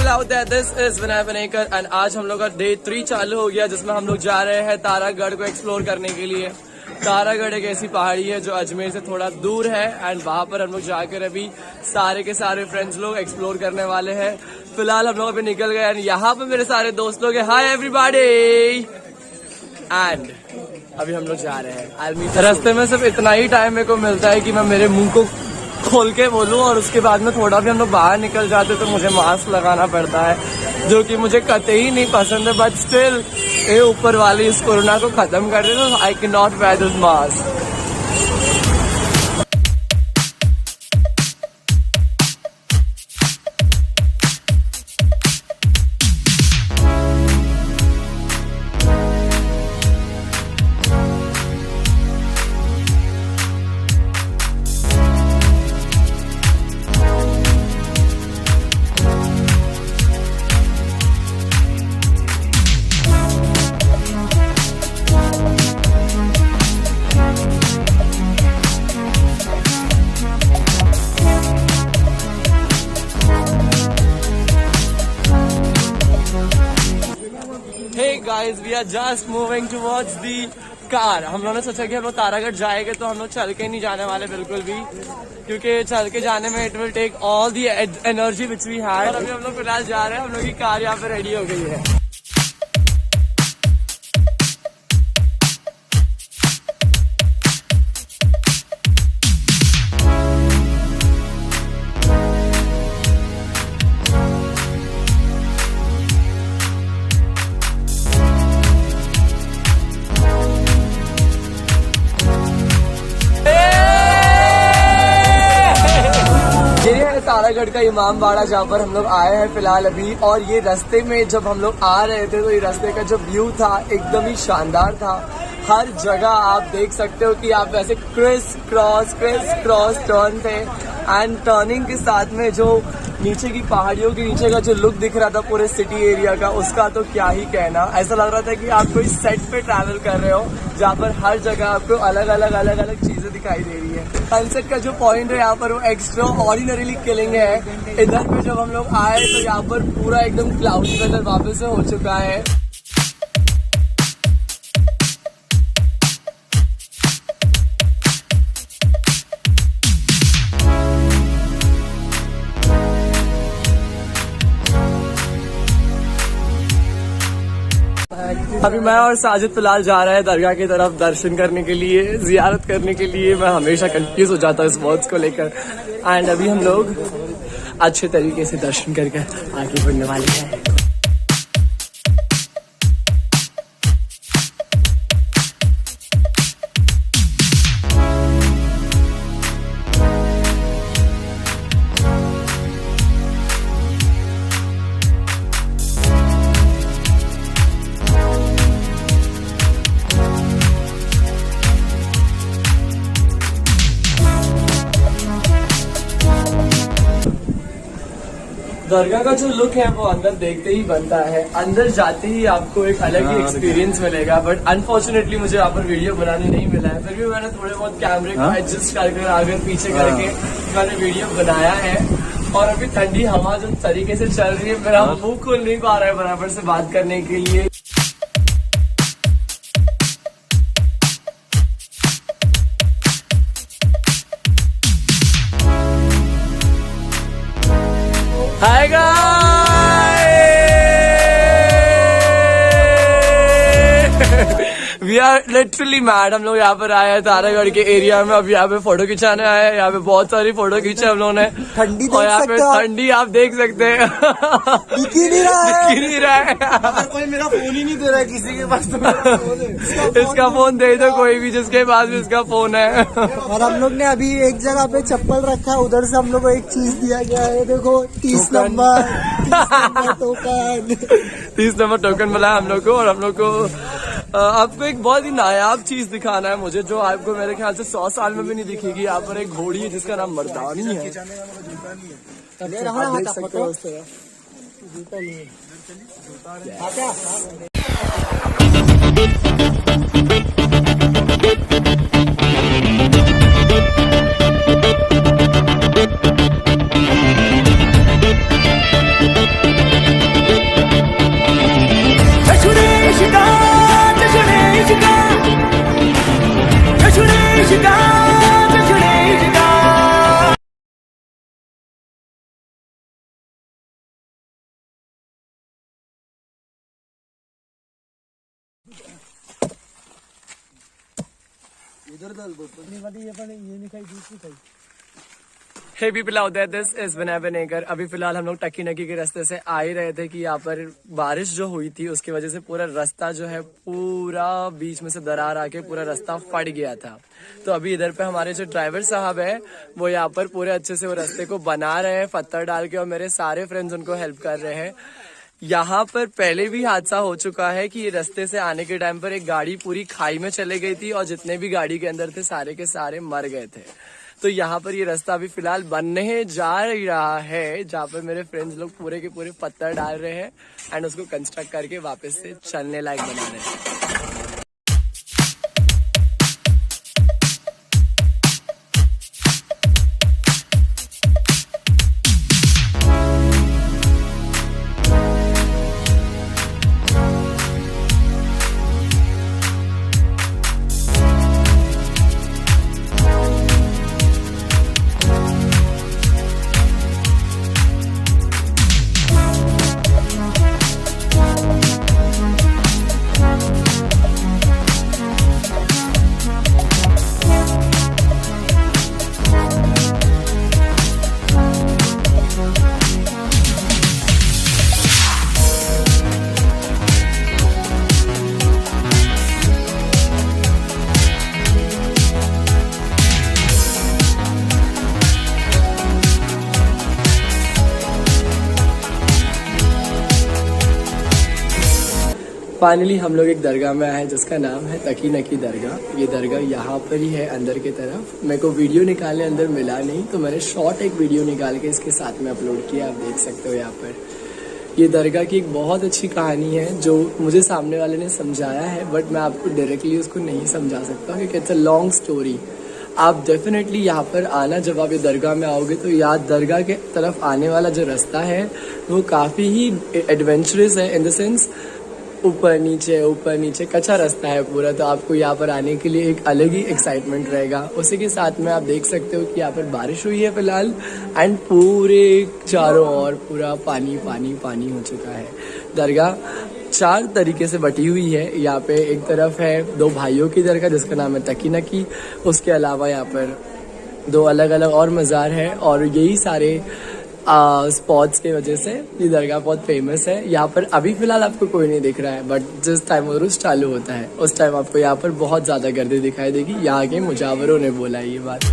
People out there, this is Vinay Banekar and आज हम लोग का डे 3 चालू हो गया जिसमें हम लोग जा रहे हैं तारागढ़ को एक्सप्लोर करने के लिए। तारागढ़ एक ऐसी पहाड़ी है जो अजमेर से थोड़ा दूर है एंड वहां पर हम लोग जाकर अभी सारे के सारे फ्रेंड्स लोग एक्सप्लोर करने वाले हैं। फिलहाल हम लोग अभी निकल गए एंड यहाँ पे मेरे सारे दोस्त लोग हैं। हाय एवरीबॉडी एंड अभी हम लोग जा रहे हैं। रास्ते में सिर्फ इतना ही टाइम मेरे को मिलता है कि मैं मेरे मुंह को खोल के बोलूं और उसके बाद में थोड़ा भी हम लोग बाहर निकल जाते तो मुझे मास्क लगाना पड़ता है जो कि मुझे कतई नहीं पसंद है। बट स्टिल ये ऊपर वाली इस कोरोना को खत्म कर दे तो I can not wear this mask. Hey guys, we are just moving towards the car. हम लोगों ने सोचा कि हम लोग तारागढ़ जाएंगे तो हम लोग चल के नहीं जाने वाले बिल्कुल भी, क्योंकि चल के जाने में it will take all the energy which we had. और अभी हम लोग फिलहाल जा रहे हैं, हम लोग की कार यहाँ पे रेडी हो गई है। तारागढ़ का इमाम बाड़ा जहाँ पर हम लोग आए हैं फिलहाल अभी। और ये रास्ते में जब हम लोग आ रहे थे तो ये रास्ते का जो व्यू था एकदम ही शानदार था। हर जगह आप देख सकते हो कि आप वैसे क्रिस क्रॉस टर्न थे एंड टर्निंग के साथ में जो नीचे की पहाड़ियों के नीचे का जो लुक दिख रहा था पूरे सिटी एरिया का, उसका तो क्या ही कहना। ऐसा लग रहा था कि आप कोई सेट पे ट्रैवल कर रहे हो जहाँ पर हर जगह आपको अलग अलग चीजें दिखाई दे रही है। सनसेट का जो पॉइंट है यहाँ पर वो एक्स्ट्रा ऑर्डिनरीली किलिंग है। इधर पे जब हम लोग आए तो यहाँ पर पूरा एकदम क्लाउडी वेदर वापस से हो चुका है। अभी मैं और साजिद फिलहाल जा रहे हैं दरगाह की तरफ दर्शन करने के लिए, जियारत करने के लिए। मैं हमेशा कंफ्यूज हो जाता हूँ इस वर्ड्स को लेकर एंड अभी हम लोग अच्छे तरीके से दर्शन करके आगे बढ़ने वाले हैं। दरगाह का जो लुक है वो अंदर देखते ही बनता है, अंदर जाते ही आपको एक अलग ही एक्सपीरियंस मिलेगा। बट अनफॉर्चुनेटली मुझे यहाँ पर वीडियो बनाने नहीं मिला है, फिर भी मैंने थोड़े बहुत कैमरे को एडजस्ट करके आगे पीछे करके मैंने वीडियो बनाया है। और अभी ठंडी हवा जो तरीके से चल रही है, मेरा मुंह खुल नहीं पा रहा है बराबर से बात करने के लिए। Hi guys, we are literally mad. हम लोग यहाँ पर आए हैं तारागढ़ के एरिया में, अब यहाँ पे फोटो खिंचाने आए हैं। यहाँ पे बहुत सारी फोटो खींचे हम लोगों ने। ठंडी और यहाँ पे ठंडी आप देख सकते हैं, दिख ही नहीं रहा है। कोई मेरा फोन ही नहीं दे रहा है किसी के पास, तो इसका फोन दे दो कोई भी जिसके पास भी इसका फोन है। और हम लोग ने अभी एक जगह पे चप्पल रखा है, उधर से हम लोग को एक चीज दिया गया है, देखो 30 नंबर टोकन। 30 नंबर टोकन मिला है हम लोग को। और हम लोग को आपको एक बहुत ही नायाब चीज दिखाना है मुझे, जो आपको मेरे ख्याल से 100 साल में भी नहीं दिखेगी। यहाँ पर एक घोड़ी है जिसका नाम मर्दानी है। देख सकते हो उस तरह जूता नहीं है। ये पण ये नहीं खाई दूसरी खाई Hey people out there, this is Vinay Vinayakar। अभी फिलहाल हम लोग टकी नकी के रास्ते से आ ही रहे थे कि यहाँ पर बारिश जो हुई थी उसकी वजह से पूरा रास्ता जो है पूरा बीच में से दरार आके पूरा रास्ता फट गया था। तो अभी इधर पे हमारे जो ड्राइवर साहब है वो यहाँ पर पूरे अच्छे से वो रास्ते को बना रहे हैं पत्थर डाल के, और मेरे सारे फ्रेंड्स उनको हेल्प कर रहे हैं। यहाँ पर पहले भी हादसा हो चुका है कि ये रास्ते से आने के टाइम पर एक गाड़ी पूरी खाई में चले गई थी और जितने भी गाड़ी के अंदर थे सारे के सारे मर गए थे। तो यहाँ पर ये रास्ता अभी फिलहाल बनने जा रहा है जहाँ पर मेरे फ्रेंड्स लोग पूरे के पूरे पत्थर डाल रहे हैं एंड उसको कंस्ट्रक्ट करके वापस से चलने लायक बना रहे हैं। फाइनली हम लोग एक दरगाह में आए हैं जिसका नाम है तकी नकी दरगाह। ये दरगाह यहाँ पर ही है अंदर की तरफ। मेरे को वीडियो निकालने अंदर मिला नहीं तो मैंने शॉर्ट एक वीडियो निकाल के इसके साथ में अपलोड किया, आप देख सकते हो। यहाँ पर ये दरगाह की एक बहुत अच्छी कहानी है जो मुझे सामने वाले ने समझाया है, बट मैं आपको डायरेक्टली उसको नहीं समझा सकता क्योंकि इट्स अ लॉन्ग स्टोरी। आप डेफिनेटली यहाँ पर आना, जब आप ये दरगाह में आओगे तो यहाँ दरगाह के तरफ आने वाला जो रास्ता है वो काफ़ी ही एडवेंचरस है, इन द सेंस ऊपर नीचे कच्चा रास्ता है पूरा। तो आपको यहाँ पर आने के लिए एक अलग ही एक्साइटमेंट रहेगा। उसी के साथ में आप देख सकते हो कि यहाँ पर बारिश हुई है फिलहाल एंड पूरे चारों ओर पूरा पानी पानी पानी हो चुका है। दरगाह 4 तरीके से बटी हुई है। यहाँ पे एक तरफ है 2 भाइयों की दरगाह जिसका नाम है तकी नकी। उसके अलावा यहाँ पर 2 अलग अलग और मज़ार है और यही सारे स्पॉट्स की वजह से ये दरगाह बहुत फेमस है। यहाँ पर अभी फिलहाल आपको कोई नहीं दिख रहा है, बट जिस टाइम उर्स चालू होता है उस टाइम आपको यहाँ पर बहुत ज़्यादा गर्दी दिखाई देगी। यहाँ के मुजावरों ने बोला ये बात।